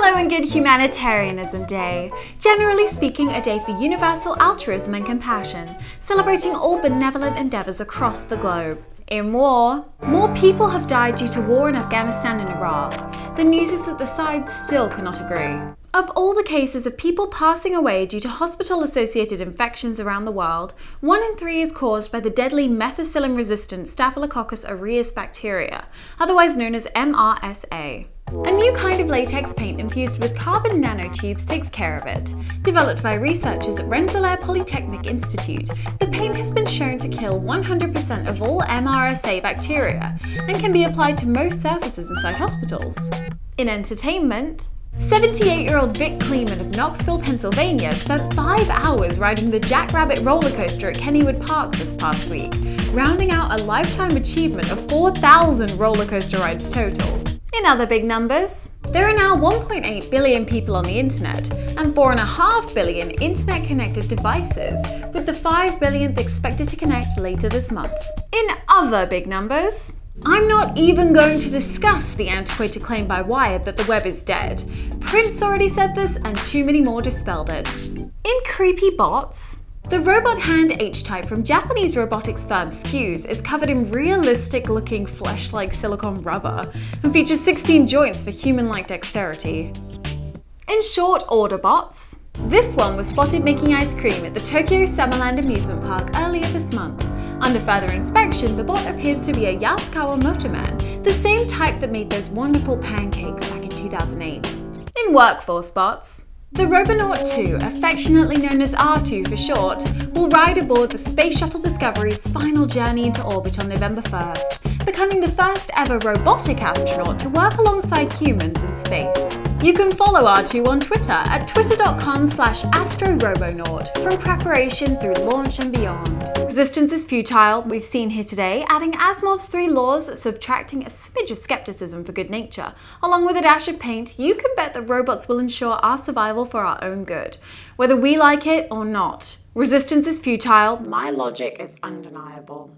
Hello and good Humanitarianism Day. Generally speaking, a day for universal altruism and compassion, celebrating all benevolent endeavours across the globe. In war, more people have died due to war in Afghanistan and Iraq. The news is that the sides still cannot agree. Of all the cases of people passing away due to hospital-associated infections around the world, 1 in 3 is caused by the deadly methicillin-resistant Staphylococcus aureus bacteria, otherwise known as MRSA. A new kind of latex paint infused with carbon nanotubes takes care of it. Developed by researchers at Rensselaer Polytechnic Institute, the paint has been shown to kill 100% of all MRSA bacteria and can be applied to most surfaces inside hospitals. In entertainment, 78-year-old Vic Kleeman of Knoxville, Pennsylvania spent 5 hours riding the Jackrabbit roller coaster at Kennywood Park this past week, rounding out a lifetime achievement of 4,000 roller coaster rides total. In other big numbers, there are now 1.8 billion people on the internet and 4.5 billion internet-connected devices, with the 5 billionth expected to connect later this month. In other big numbers, I'm not even going to discuss the antiquated claim by Wired that the web is dead. Prince already said this and too many more dispelled it. In creepy bots, the robot hand H-type from Japanese robotics firm Skews is covered in realistic-looking flesh-like silicone rubber and features 16 joints for human-like dexterity. In short order bots, this one was spotted making ice cream at the Tokyo Summerland amusement park earlier this month. Under further inspection, the bot appears to be a Yasukawa Motorman, the same type that made those wonderful pancakes back in 2008. In workforce bots, the Robonaut 2, affectionately known as R2 for short, will ride aboard the Space Shuttle Discovery's final journey into orbit on November 1st, becoming the first ever robotic astronaut to work alongside humans in space. You can follow R2 on Twitter at twitter.com/astrorobonaut from preparation through launch and beyond. Resistance is futile, we've seen here today, adding Asimov's 3 laws, subtracting a smidge of skepticism for good nature. Along with a dash of paint, you can bet that robots will ensure our survival for our own good, whether we like it or not. Resistance is futile, my logic is undeniable.